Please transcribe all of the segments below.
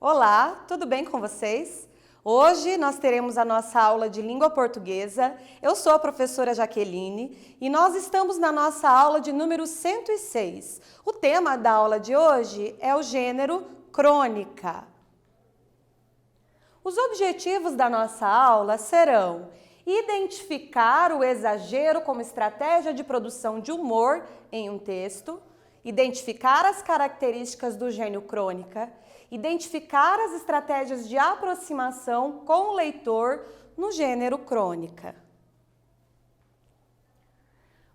Olá, tudo bem com vocês? Hoje nós teremos a nossa aula de língua portuguesa. Eu sou a professora Jaqueline e nós estamos na nossa aula de número 106. O tema da aula de hoje é o gênero crônica. Os objetivos da nossa aula serão identificar o exagero como estratégia de produção de humor em um texto, identificar as características do gênero crônica, identificar as estratégias de aproximação com o leitor no gênero crônica.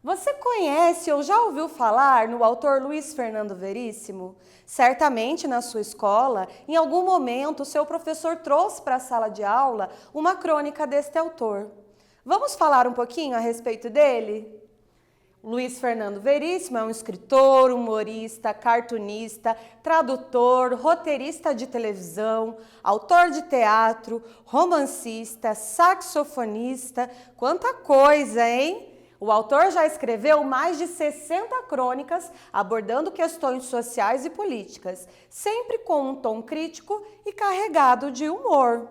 Você conhece ou já ouviu falar no autor Luiz Fernando Veríssimo? Certamente na sua escola, em algum momento, o seu professor trouxe para a sala de aula uma crônica deste autor. Vamos falar um pouquinho a respeito dele? Luiz Fernando Veríssimo é um escritor, humorista, cartunista, tradutor, roteirista de televisão, autor de teatro, romancista, saxofonista. Quanta coisa, hein? O autor já escreveu mais de 60 crônicas abordando questões sociais e políticas, sempre com um tom crítico e carregado de humor.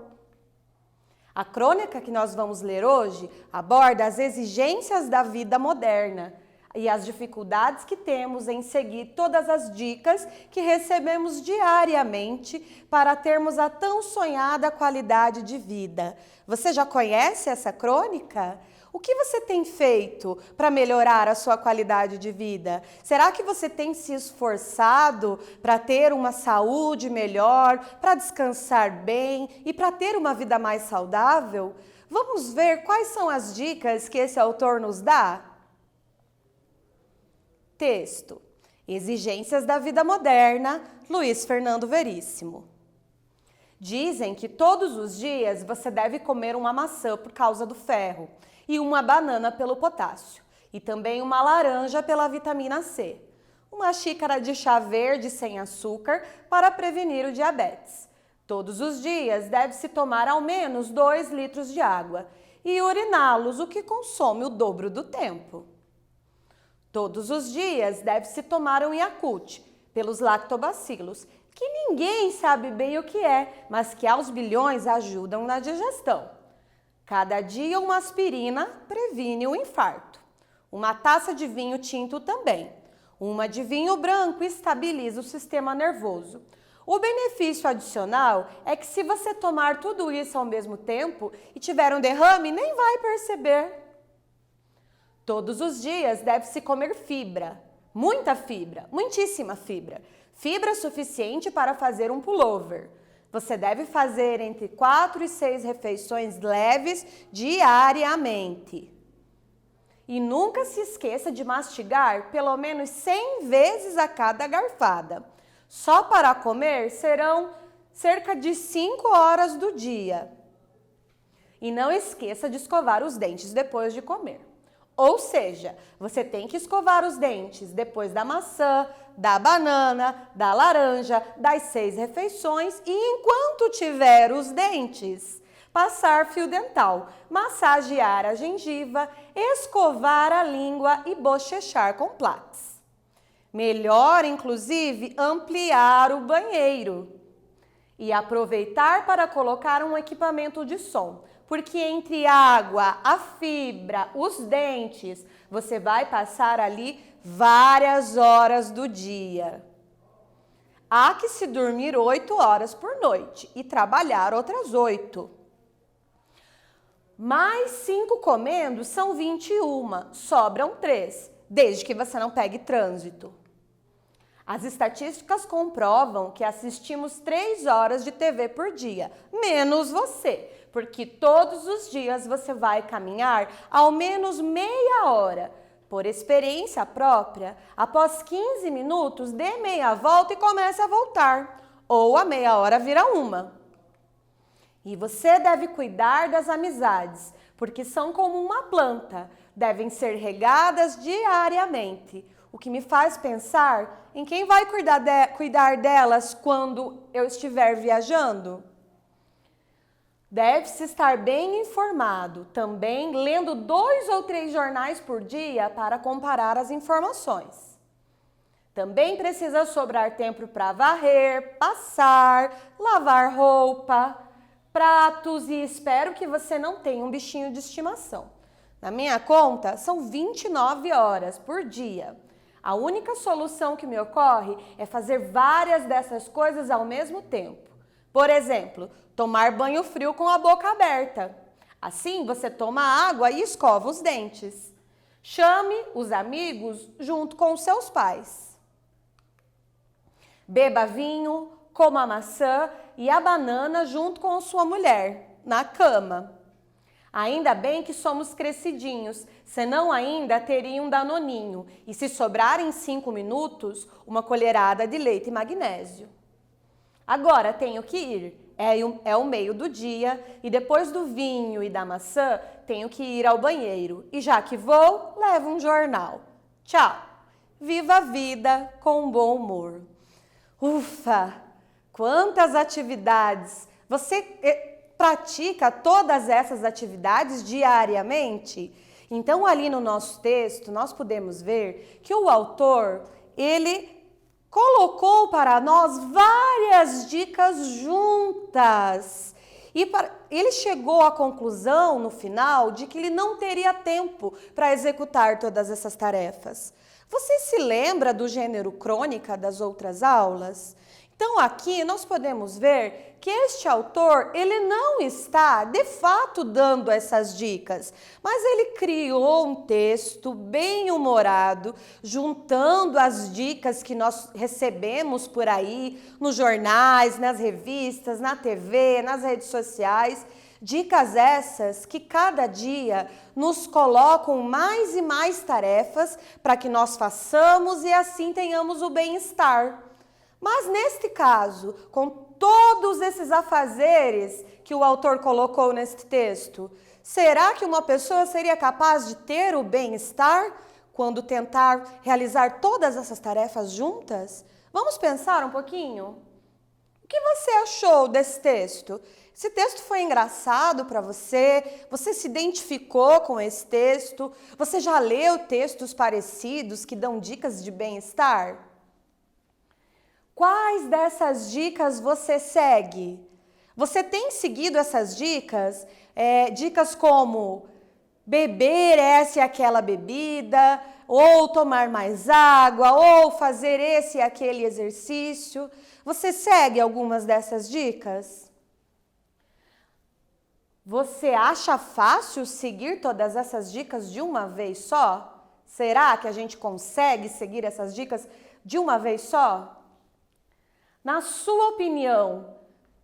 A crônica que nós vamos ler hoje aborda as exigências da vida moderna e as dificuldades que temos em seguir todas as dicas que recebemos diariamente para termos a tão sonhada qualidade de vida. Você já conhece essa crônica? O que você tem feito para melhorar a sua qualidade de vida? Será que você tem se esforçado para ter uma saúde melhor, para descansar bem e para ter uma vida mais saudável? Vamos ver quais são as dicas que esse autor nos dá? Texto: Exigências da vida moderna, Luiz Fernando Veríssimo. Dizem que todos os dias você deve comer uma maçã por causa do ferro e uma banana pelo potássio e também uma laranja pela vitamina C, uma xícara de chá verde sem açúcar para prevenir o diabetes. Todos os dias deve-se tomar ao menos 2 litros de água e uriná-los, o que consome o dobro do tempo. Todos os dias deve-se tomar um Yakult pelos lactobacilos, que ninguém sabe bem o que é, mas que aos bilhões ajudam na digestão. Cada dia uma aspirina previne o infarto. Uma taça de vinho tinto também. Uma de vinho branco estabiliza o sistema nervoso. O benefício adicional é que se você tomar tudo isso ao mesmo tempo e tiver um derrame, nem vai perceber. Todos os dias deve-se comer fibra, muita fibra, muitíssima fibra. Fibra suficiente para fazer um pullover. Você deve fazer entre 4 e 6 refeições leves diariamente. E nunca se esqueça de mastigar pelo menos 100 vezes a cada garfada. Só para comer serão cerca de 5 horas do dia. E não esqueça de escovar os dentes depois de comer. Ou seja, você tem que escovar os dentes depois da maçã, da banana, da laranja, das 6 refeições e enquanto tiver os dentes, passar fio dental, massagear a gengiva, escovar a língua e bochechar com Plax. Melhor, inclusive, ampliar o banheiro e aproveitar para colocar um equipamento de som. Porque entre a água, a fibra, os dentes, você vai passar ali várias horas do dia. Há que se dormir 8 horas por noite e trabalhar outras 8. Mais 5 comendo são 21, sobram 3, desde que você não pegue trânsito. As estatísticas comprovam que assistimos 3 horas de TV por dia, menos você, porque todos os dias você vai caminhar ao menos meia hora. Por experiência própria, após 15 minutos, dê meia volta e comece a voltar, ou a meia hora vira uma. E você deve cuidar das amizades, porque são como uma planta, devem ser regadas diariamente. O que me faz pensar em quem vai cuidar delas quando eu estiver viajando. Deve-se estar bem informado, também lendo 2 ou 3 jornais por dia para comparar as informações. Também precisa sobrar tempo para varrer, passar, lavar roupa, pratos e espero que você não tenha um bichinho de estimação. Na minha conta, são 29 horas por dia. A única solução que me ocorre é fazer várias dessas coisas ao mesmo tempo. Por exemplo, tomar banho frio com a boca aberta. Assim, você toma água e escova os dentes. Chame os amigos junto com os seus pais. Beba vinho, coma a maçã e a banana junto com sua mulher, na cama. Ainda bem que somos crescidinhos, senão ainda teria um danoninho e se sobrar em 5 minutos, uma colherada de leite e magnésio. Agora tenho que ir, é o meio do dia e depois do vinho e da maçã, tenho que ir ao banheiro. E já que vou, levo um jornal. Tchau! Viva a vida com bom humor! Ufa! Quantas atividades! Você pratica todas essas atividades diariamente? Então, ali no nosso texto, nós podemos ver que o autor, ele colocou para nós várias dicas juntas. E ele chegou à conclusão, no final, de que ele não teria tempo para executar todas essas tarefas. Você se lembra do gênero crônica das outras aulas? Então, aqui nós podemos ver que este autor, ele não está, de fato, dando essas dicas, mas ele criou um texto bem humorado, juntando as dicas que nós recebemos por aí, nos jornais, nas revistas, na TV, nas redes sociais. Dicas essas que cada dia nos colocam mais e mais tarefas para que nós façamos e assim tenhamos o bem-estar. Mas neste caso, com todos esses afazeres que o autor colocou neste texto, será que uma pessoa seria capaz de ter o bem-estar quando tentar realizar todas essas tarefas juntas? Vamos pensar um pouquinho? O que você achou desse texto? Esse texto foi engraçado para você? Você se identificou com esse texto? Você já leu textos parecidos que dão dicas de bem-estar? Quais dessas dicas você segue? Você tem seguido essas dicas? Dicas como beber essa e aquela bebida, ou tomar mais água, ou fazer esse e aquele exercício. Você segue algumas dessas dicas? Você acha fácil seguir todas essas dicas de uma vez só? Será que a gente consegue seguir essas dicas de uma vez só? Na sua opinião,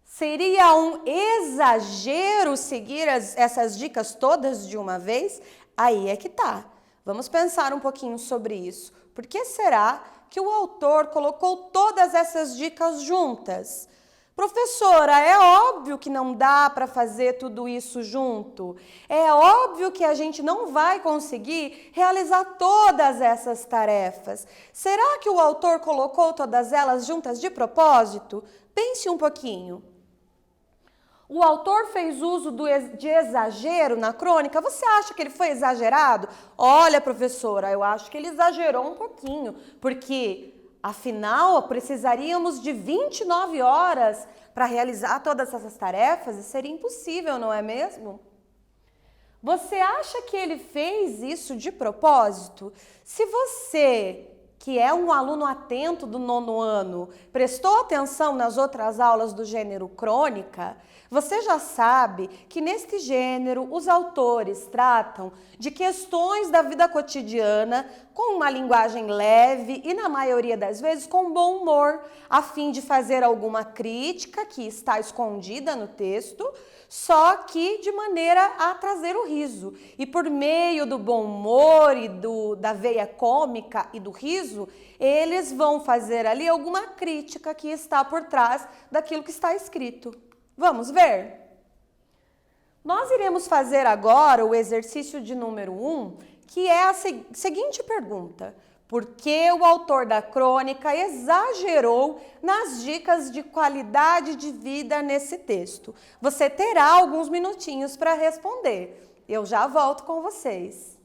seria um exagero seguir essas dicas todas de uma vez? Aí é que tá. Vamos pensar um pouquinho sobre isso. Por que será que o autor colocou todas essas dicas juntas? Professora, é óbvio que não dá para fazer tudo isso junto. É óbvio que a gente não vai conseguir realizar todas essas tarefas. Será que o autor colocou todas elas juntas de propósito? Pense um pouquinho. O autor fez uso de exagero na crônica? Você acha que ele foi exagerado? Olha, professora, eu acho que ele exagerou um pouquinho, porque afinal precisaríamos de 29 horas para realizar todas essas tarefas e seria impossível, não é mesmo? Você acha que ele fez isso de propósito? Se você, que é um aluno atento do 9º ano, prestou atenção nas outras aulas do gênero crônica, você já sabe que neste gênero os autores tratam de questões da vida cotidiana com uma linguagem leve e, na maioria das vezes, com bom humor, a fim de fazer alguma crítica que está escondida no texto, só que de maneira a trazer o riso. E por meio do bom humor e da veia cômica e do riso, eles vão fazer ali alguma crítica que está por trás daquilo que está escrito. Vamos ver? Nós iremos fazer agora o exercício de número 1, que é a seguinte pergunta: por que o autor da crônica exagerou nas dicas de qualidade de vida nesse texto? Você terá alguns minutinhos para responder. Eu já volto com vocês.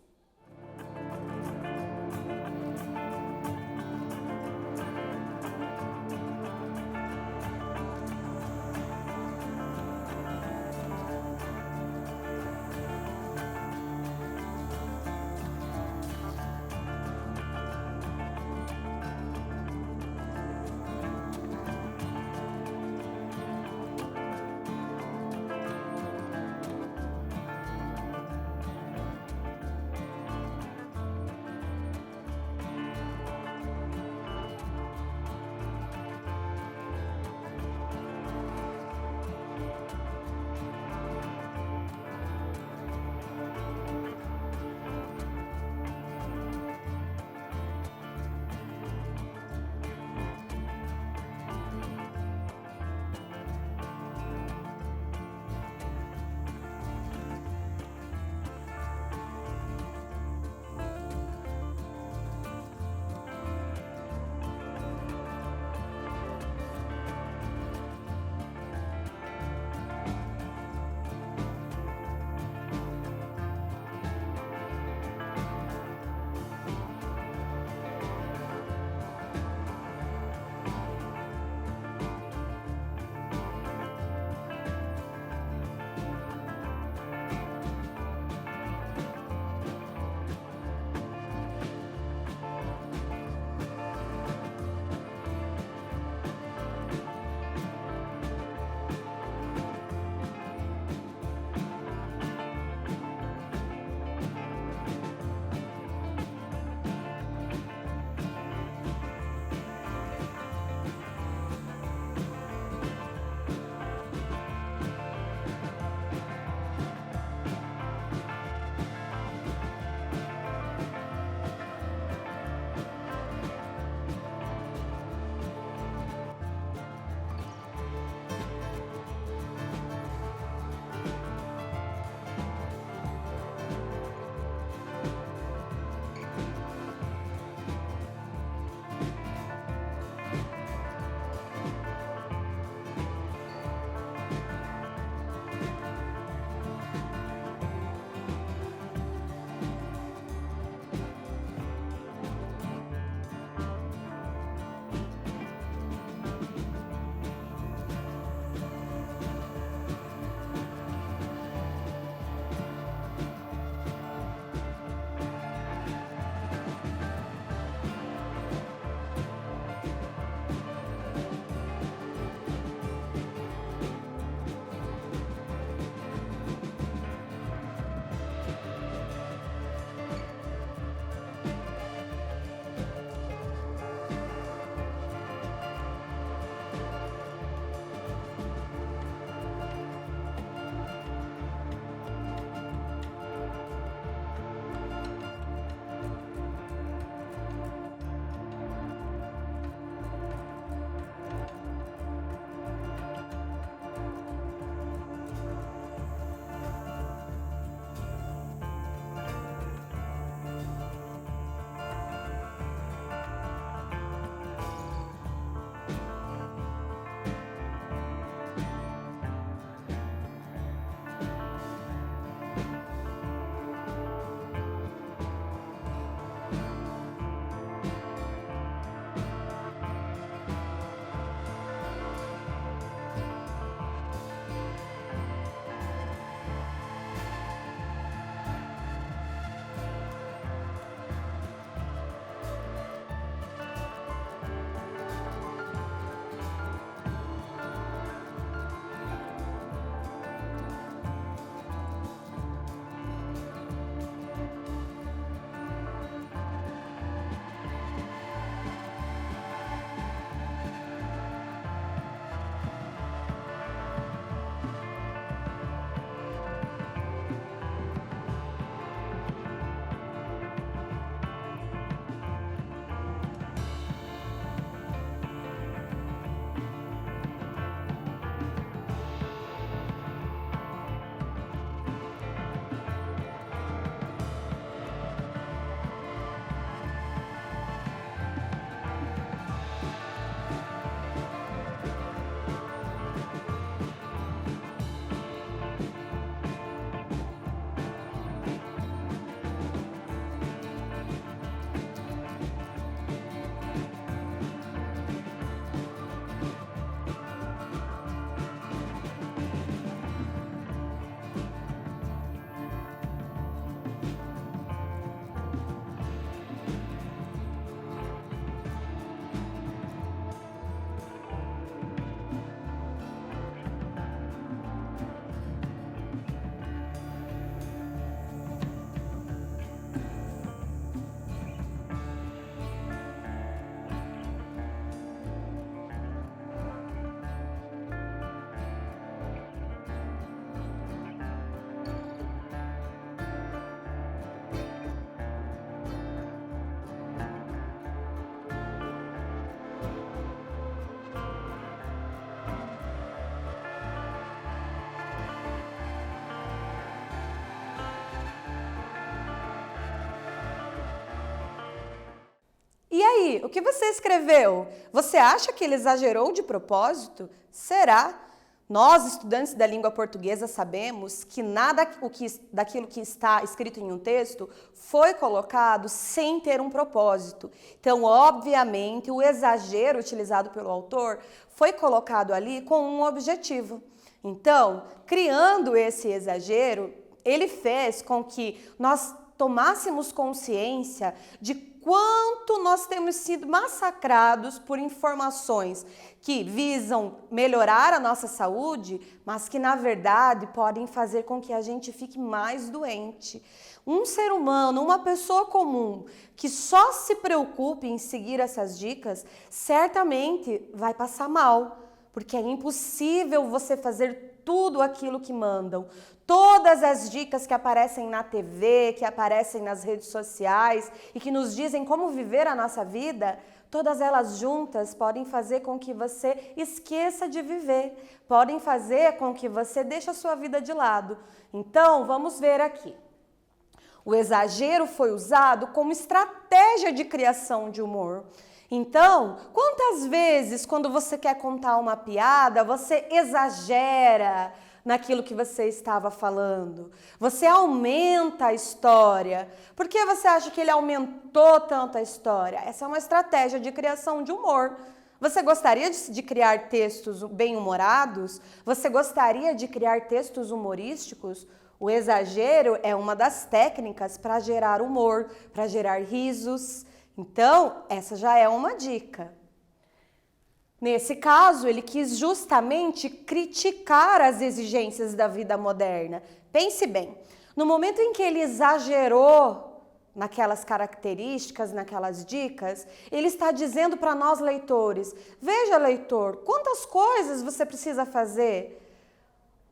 aí, o que você escreveu? Você acha que ele exagerou de propósito? Será? Nós, estudantes da língua portuguesa, sabemos que nada daquilo que está escrito em um texto foi colocado sem ter um propósito. Então, obviamente, o exagero utilizado pelo autor foi colocado ali com um objetivo. Então, criando esse exagero, ele fez com que nós tomássemos consciência de quanto nós temos sido massacrados por informações que visam melhorar a nossa saúde, mas que na verdade podem fazer com que a gente fique mais doente. Um ser humano, uma pessoa comum, que só se preocupe em seguir essas dicas, certamente vai passar mal, porque é impossível você fazer tudo aquilo que mandam. Todas as dicas que aparecem na TV, que aparecem nas redes sociais e que nos dizem como viver a nossa vida, todas elas juntas podem fazer com que você esqueça de viver, podem fazer com que você deixe a sua vida de lado. Então, vamos ver aqui. O exagero foi usado como estratégia de criação de humor. Então, quantas vezes quando você quer contar uma piada, você exagera naquilo que você estava falando? Você aumenta a história. Por que você acha que ele aumentou tanto a história? Essa é uma estratégia de criação de humor. Você gostaria de criar textos bem-humorados? Você gostaria de criar textos humorísticos? O exagero é uma das técnicas para gerar humor, para gerar risos. Então, essa já é uma dica. Nesse caso, ele quis justamente criticar as exigências da vida moderna. Pense bem, no momento em que ele exagerou naquelas características, naquelas dicas, ele está dizendo para nós leitores: veja, leitor, quantas coisas você precisa fazer.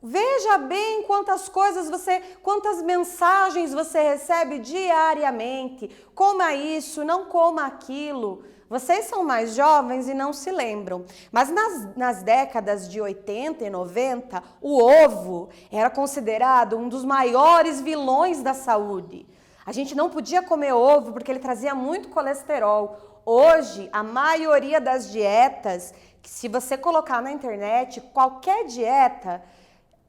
Veja bem quantas mensagens você recebe diariamente. Coma isso, não coma aquilo. Vocês são mais jovens e não se lembram, mas nas décadas de 80 e 90, o ovo era considerado um dos maiores vilões da saúde. A gente não podia comer ovo porque ele trazia muito colesterol. Hoje, a maioria das dietas, que se você colocar na internet, qualquer dieta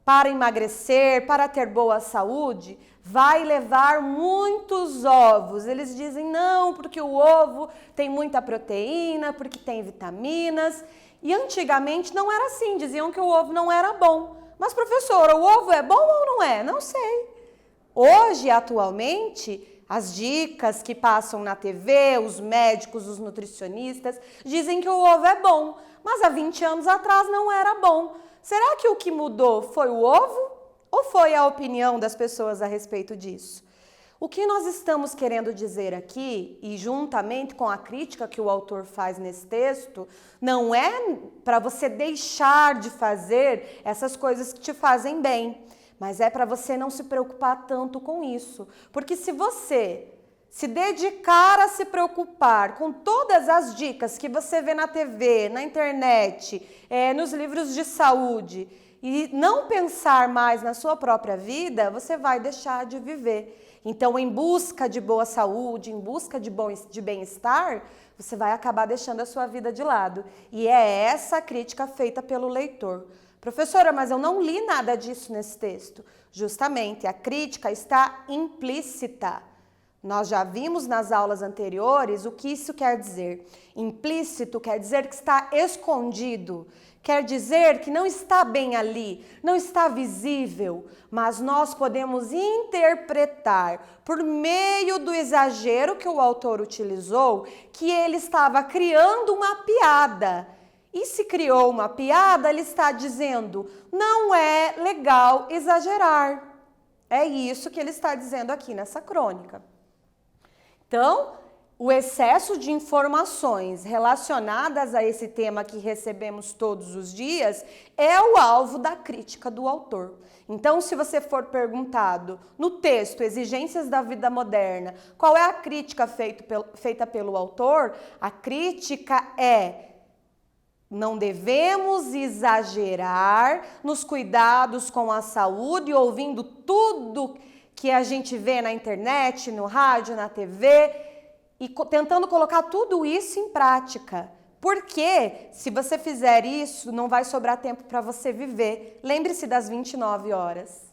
para emagrecer, para ter boa saúde, vai levar muitos ovos. Eles dizem não, porque o ovo tem muita proteína, porque tem vitaminas. E antigamente não era assim, diziam que o ovo não era bom. Mas professora, o ovo é bom ou não é? Não sei. Hoje, atualmente, as dicas que passam na TV, os médicos, os nutricionistas, dizem que o ovo é bom. Mas há 20 anos atrás não era bom. Será que o que mudou foi o ovo ou foi a opinião das pessoas a respeito disso? O que nós estamos querendo dizer aqui, e juntamente com a crítica que o autor faz nesse texto, não é para você deixar de fazer essas coisas que te fazem bem, mas é para você não se preocupar tanto com isso. Porque se você se dedicar a se preocupar com todas as dicas que você vê na TV, na internet, nos livros de saúde e não pensar mais na sua própria vida, você vai deixar de viver. Então, em busca de boa saúde, em busca de bem-estar, você vai acabar deixando a sua vida de lado. E é essa a crítica feita pelo leitor. Professora, mas eu não li nada disso nesse texto. Justamente, a crítica está implícita. Nós já vimos nas aulas anteriores o que isso quer dizer. Implícito quer dizer que está escondido, quer dizer que não está bem ali, não está visível, mas nós podemos interpretar por meio do exagero que o autor utilizou que ele estava criando uma piada. E se criou uma piada, ele está dizendo, não é legal exagerar. É isso que ele está dizendo aqui nessa crônica. Então, o excesso de informações relacionadas a esse tema que recebemos todos os dias é o alvo da crítica do autor. Então, se você for perguntado no texto Exigências da Vida Moderna, qual é a crítica feita pelo autor? A crítica é: não devemos exagerar nos cuidados com a saúde, ouvindo tudo que a gente vê na internet, no rádio, na TV, e tentando colocar tudo isso em prática. Porque se você fizer isso, não vai sobrar tempo para você viver. Lembre-se das 29 horas.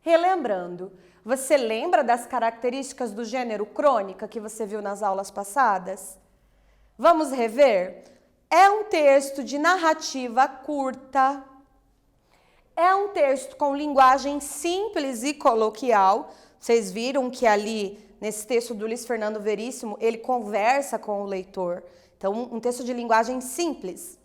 Relembrando, você lembra das características do gênero crônica que você viu nas aulas passadas? Vamos rever? É um texto de narrativa curta. É um texto com linguagem simples e coloquial. Vocês viram que ali, nesse texto do Luiz Fernando Veríssimo, ele conversa com o leitor. Então, um texto de linguagem simples.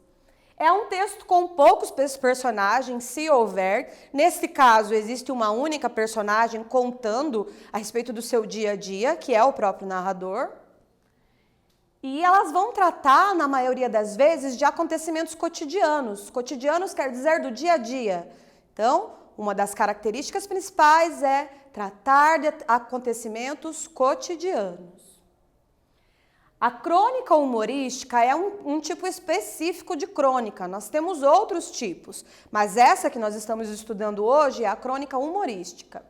É um texto com poucos personagens, se houver. Nesse caso, existe uma única personagem contando a respeito do seu dia a dia, que é o próprio narrador. E elas vão tratar, na maioria das vezes, de acontecimentos cotidianos. Cotidianos quer dizer do dia a dia. Então, uma das características principais é tratar de acontecimentos cotidianos. A crônica humorística é um tipo específico de crônica. Nós temos outros tipos, mas essa que nós estamos estudando hoje é a crônica humorística.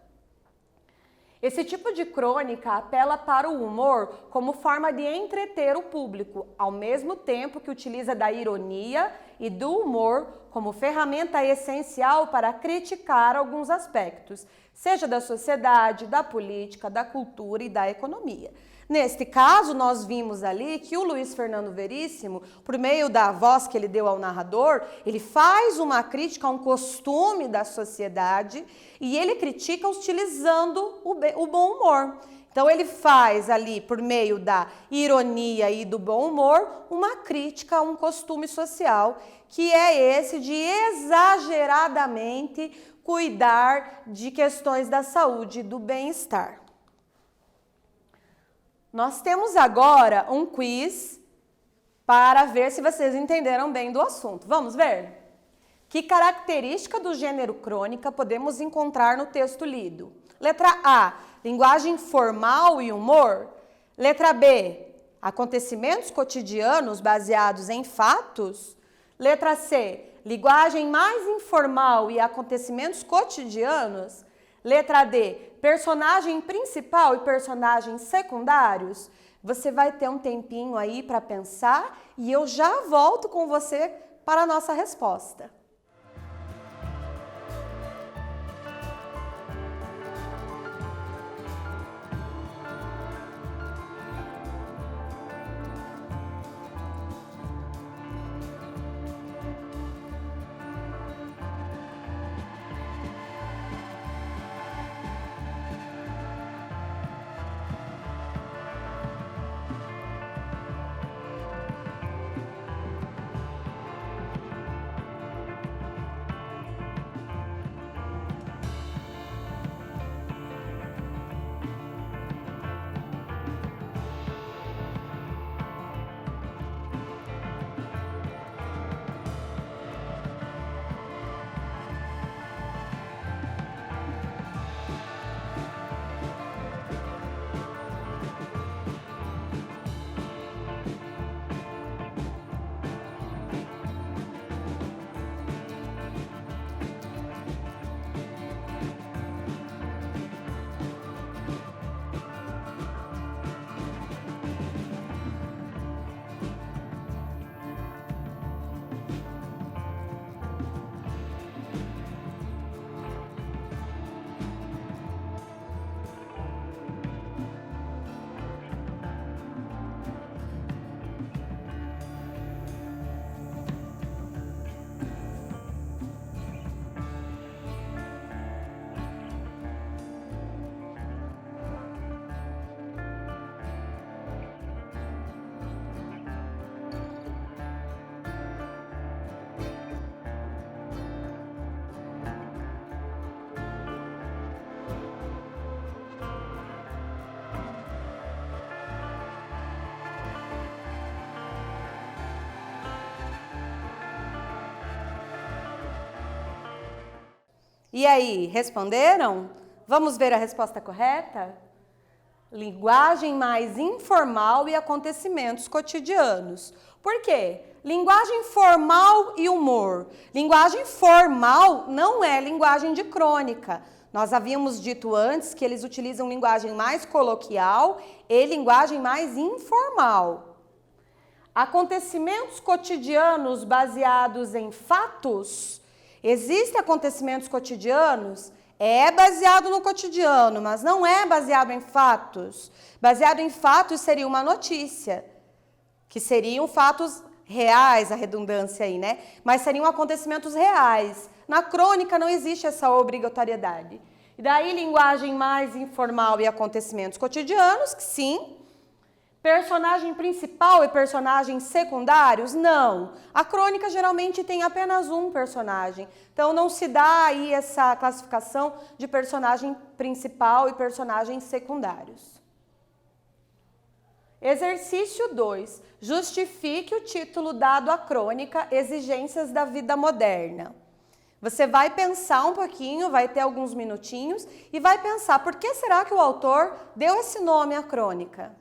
Esse tipo de crônica apela para o humor como forma de entreter o público, ao mesmo tempo que utiliza da ironia e do humor como ferramenta essencial para criticar alguns aspectos, seja da sociedade, da política, da cultura e da economia. Neste caso, nós vimos ali que o Luiz Fernando Veríssimo, por meio da voz que ele deu ao narrador, ele faz uma crítica a um costume da sociedade e ele critica utilizando o bom humor. Então, ele faz ali, por meio da ironia e do bom humor, uma crítica a um costume social, que é esse de exageradamente cuidar de questões da saúde e do bem-estar. Nós temos agora um quiz para ver se vocês entenderam bem do assunto. Vamos ver? Que característica do gênero crônica podemos encontrar no texto lido? Letra A, linguagem formal e humor. Letra B, acontecimentos cotidianos baseados em fatos. Letra C, linguagem mais informal e acontecimentos cotidianos. Letra D, personagem principal e personagens secundários. Você vai ter um tempinho aí para pensar e eu já volto com você para a nossa resposta. E aí, responderam? Vamos ver a resposta correta? Linguagem mais informal e acontecimentos cotidianos. Por quê? Linguagem formal e humor. Linguagem formal não é linguagem de crônica. Nós havíamos dito antes que eles utilizam linguagem mais coloquial e linguagem mais informal. Acontecimentos cotidianos baseados em fatos. Existem acontecimentos cotidianos? É baseado no cotidiano, mas não é baseado em fatos. Baseado em fatos seria uma notícia, que seriam fatos reais, a redundância aí, né? Mas seriam acontecimentos reais. Na crônica não existe essa obrigatoriedade. E daí linguagem mais informal e acontecimentos cotidianos, que sim. Personagem principal e personagens secundários? Não. A crônica geralmente tem apenas um personagem. Então não se dá aí essa classificação de personagem principal e personagens secundários. Exercício 2. Justifique o título dado à crônica Exigências da Vida Moderna. Você vai pensar um pouquinho, vai ter alguns minutinhos e vai pensar por que será que o autor deu esse nome à crônica?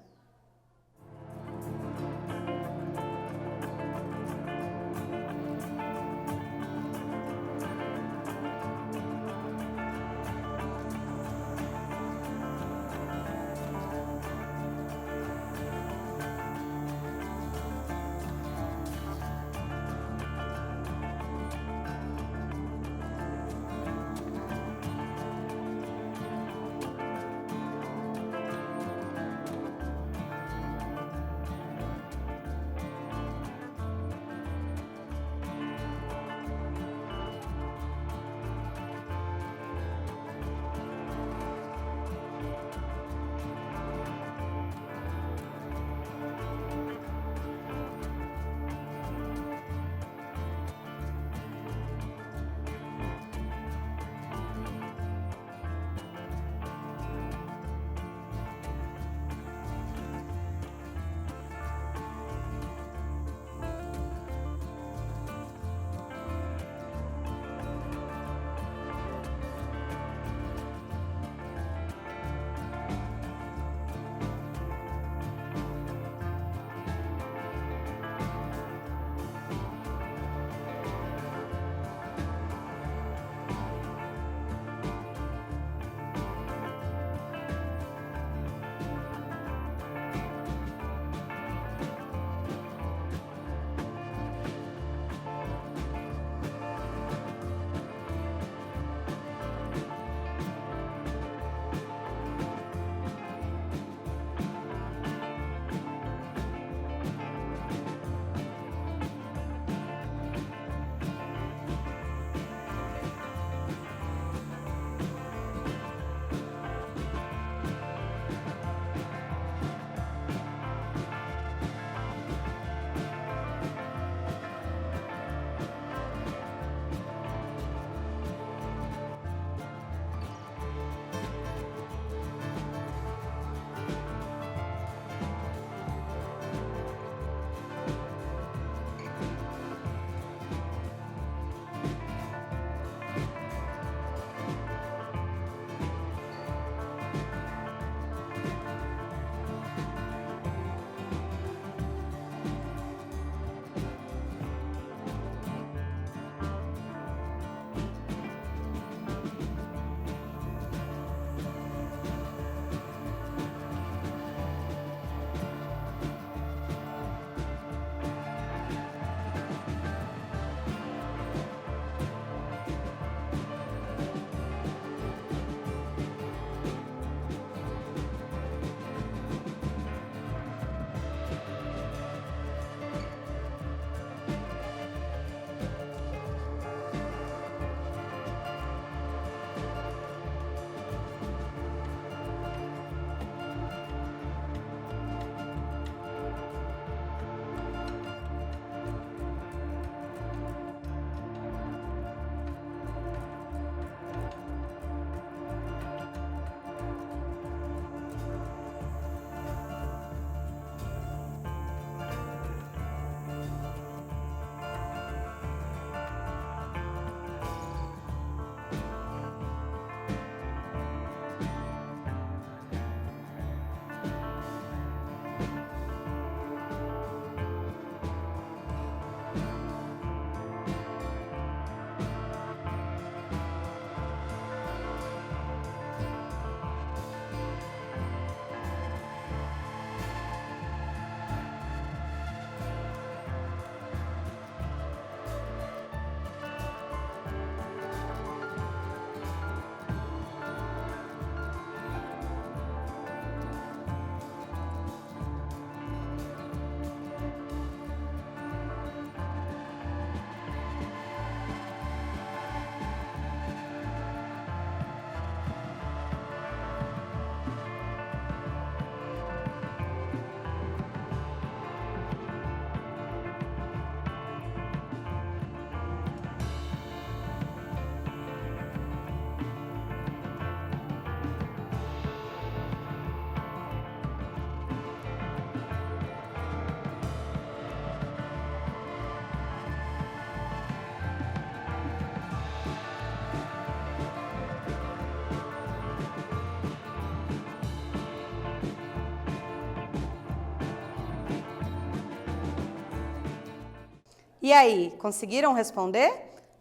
E aí, conseguiram responder?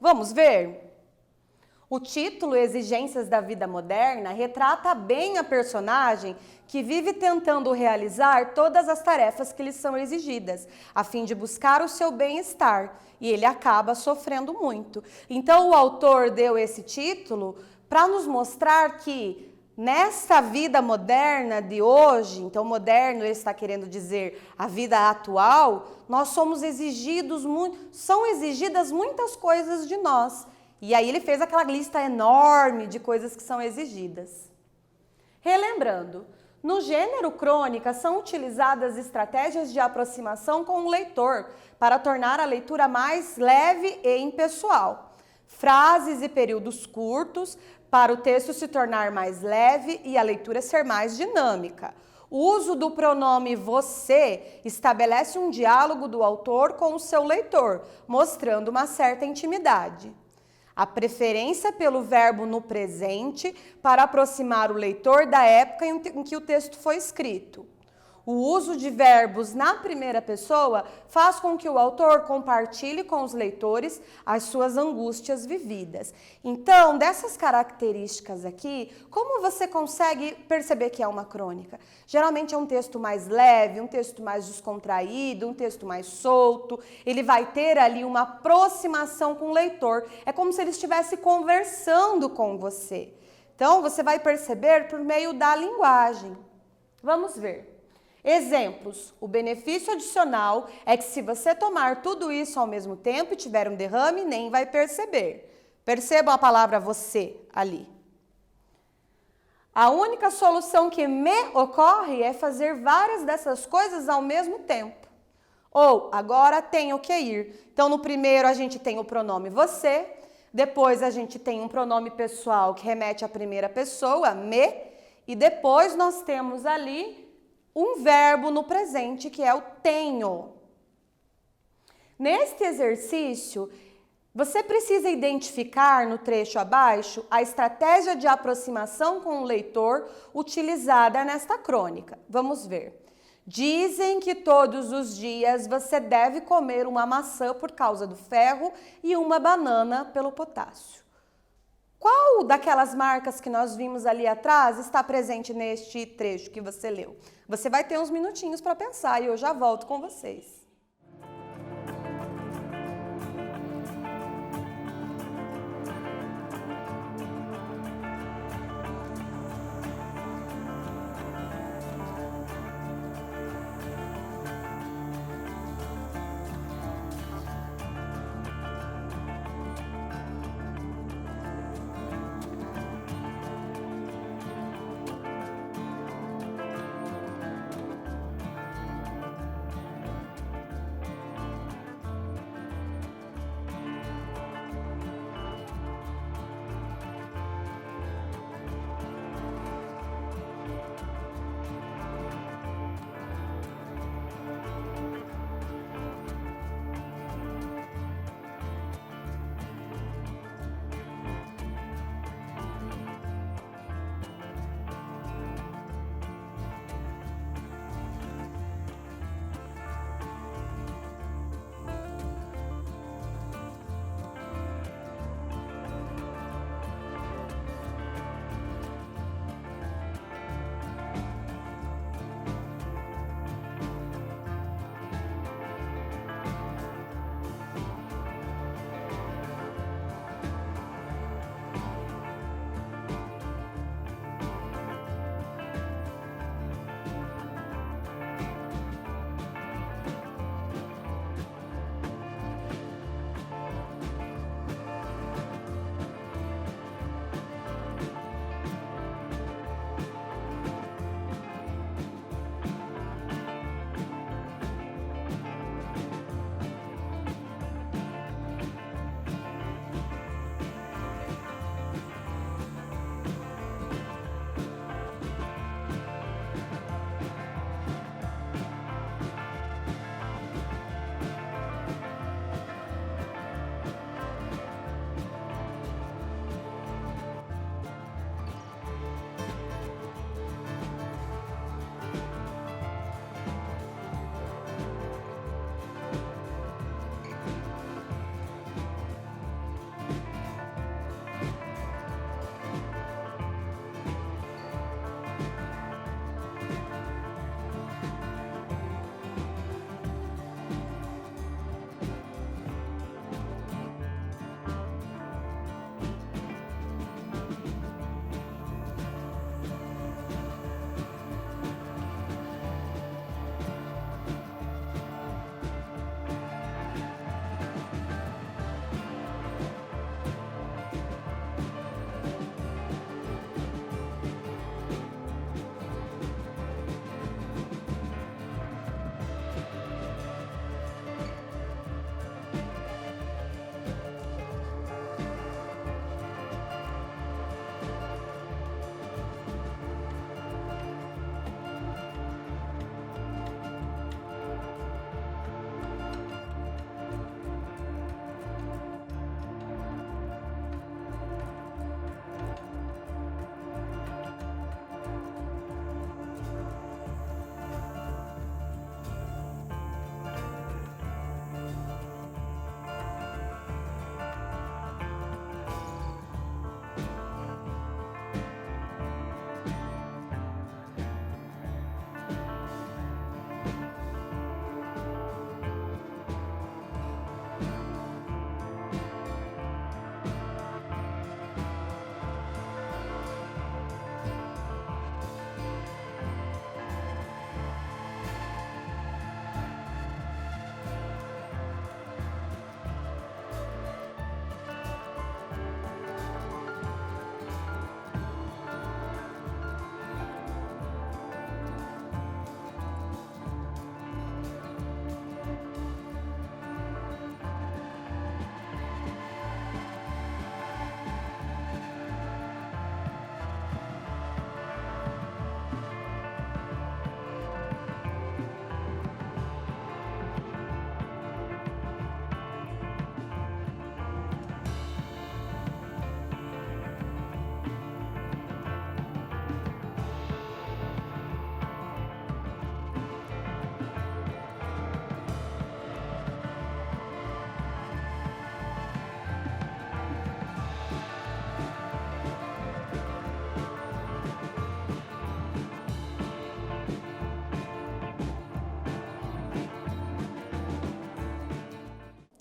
Vamos ver? O título Exigências da Vida Moderna retrata bem a personagem que vive tentando realizar todas as tarefas que lhe são exigidas, a fim de buscar o seu bem-estar, e ele acaba sofrendo muito. Então, o autor deu esse título para nos mostrar que nesta vida moderna de hoje, então moderno ele está querendo dizer a vida atual, nós somos exigidos são exigidas muitas coisas de nós. E aí ele fez aquela lista enorme de coisas que são exigidas. Relembrando, no gênero crônica são utilizadas estratégias de aproximação com o leitor para tornar a leitura mais leve e impessoal. Frases e períodos curtos para o texto se tornar mais leve e a leitura ser mais dinâmica. O uso do pronome você estabelece um diálogo do autor com o seu leitor, mostrando uma certa intimidade. A preferência pelo verbo no presente para aproximar o leitor da época em que o texto foi escrito. O uso de verbos na primeira pessoa faz com que o autor compartilhe com os leitores as suas angústias vividas. Então, dessas características aqui, como você consegue perceber que é uma crônica? Geralmente é um texto mais leve, um texto mais descontraído, um texto mais solto. Ele vai ter ali uma aproximação com o leitor. É como se ele estivesse conversando com você. Então, você vai perceber por meio da linguagem. Vamos ver. Exemplos. O benefício adicional é que se você tomar tudo isso ao mesmo tempo e tiver um derrame, nem vai perceber. Percebam a palavra você ali. A única solução que me ocorre é fazer várias dessas coisas ao mesmo tempo. Ou, agora tenho que ir. Então, no primeiro a gente tem o pronome você, depois a gente tem um pronome pessoal que remete à primeira pessoa, me, e depois nós temos ali um verbo no presente, que é o tenho. Neste exercício, você precisa identificar no trecho abaixo a estratégia de aproximação com o leitor utilizada nesta crônica. Vamos ver. Dizem que todos os dias você deve comer uma maçã por causa do ferro e uma banana pelo potássio. Qual daquelas marcas que nós vimos ali atrás está presente neste trecho que você leu? Você vai ter uns minutinhos para pensar e eu já volto com vocês.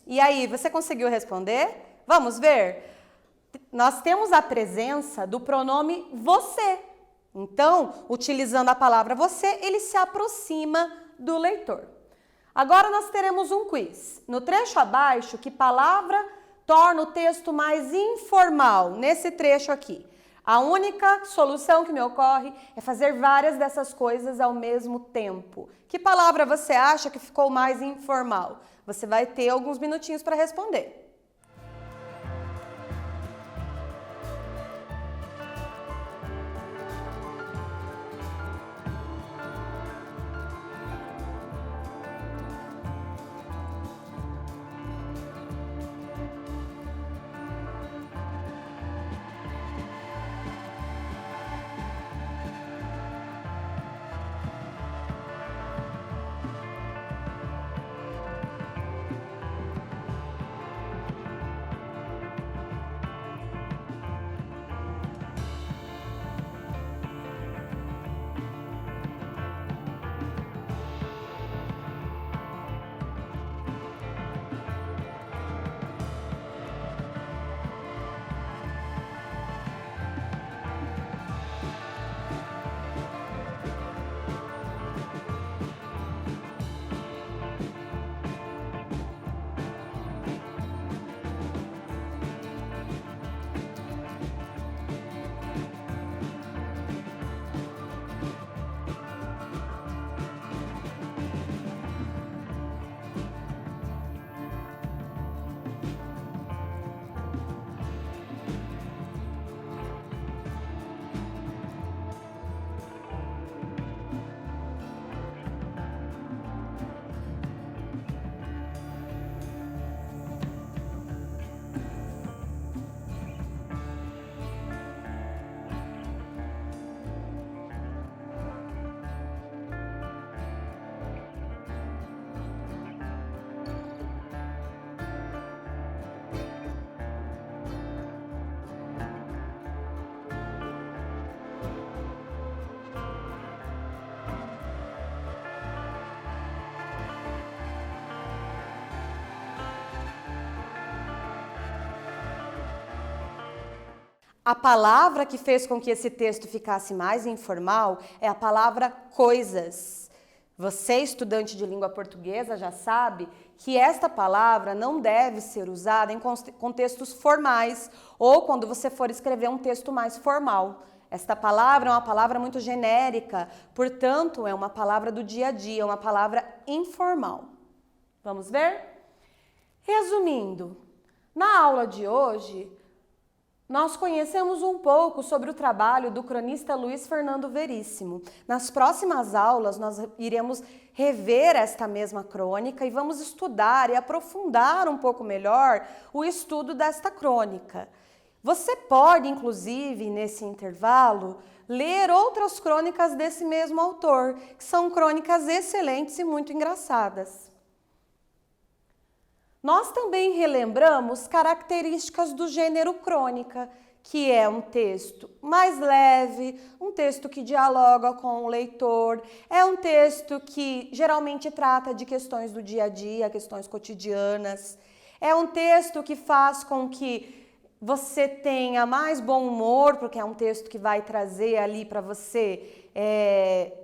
E aí, você conseguiu responder? Vamos ver? Nós temos a presença do pronome você. Então, utilizando a palavra você, ele se aproxima do leitor. Agora nós teremos um quiz. No trecho abaixo, que palavra torna o texto mais informal? Nesse trecho aqui. A única solução que me ocorre é fazer várias dessas coisas ao mesmo tempo. Que palavra você acha que ficou mais informal? Você vai ter alguns minutinhos para responder. A palavra que fez com que esse texto ficasse mais informal é a palavra coisas. Você, estudante de língua portuguesa, já sabe que esta palavra não deve ser usada em contextos formais ou quando você for escrever um texto mais formal. Esta palavra é uma palavra muito genérica, portanto, é uma palavra do dia a dia, uma palavra informal. Vamos ver? Resumindo, na aula de hoje, nós conhecemos um pouco sobre o trabalho do cronista Luiz Fernando Veríssimo. Nas próximas aulas, nós iremos rever esta mesma crônica e vamos estudar e aprofundar um pouco melhor o estudo desta crônica. Você pode, inclusive, nesse intervalo, ler outras crônicas desse mesmo autor, que são crônicas excelentes e muito engraçadas. Nós também relembramos características do gênero crônica, que é um texto mais leve, um texto que dialoga com o leitor, é um texto que geralmente trata de questões do dia a dia, questões cotidianas, é um texto que faz com que você tenha mais bom humor, porque é um texto que vai trazer ali para você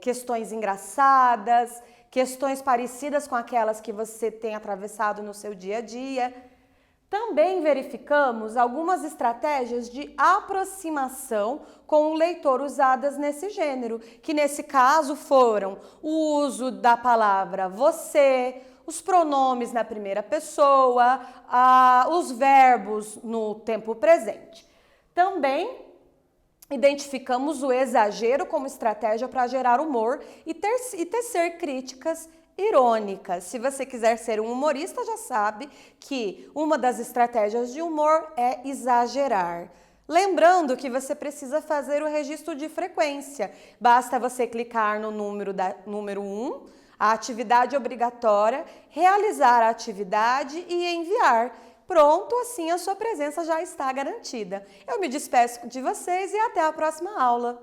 questões engraçadas, questões parecidas com aquelas que você tem atravessado no seu dia a dia. Também verificamos algumas estratégias de aproximação com o leitor usadas nesse gênero, que nesse caso foram o uso da palavra você, os pronomes na primeira pessoa, os verbos no tempo presente. Também identificamos o exagero como estratégia para gerar humor e tecer críticas irônicas. Se você quiser ser um humorista, já sabe que uma das estratégias de humor é exagerar. Lembrando que você precisa fazer o registro de frequência. Basta você clicar no número 1, a atividade obrigatória, realizar a atividade e enviar. Pronto, assim a sua presença já está garantida. Eu me despeço de vocês e até a próxima aula.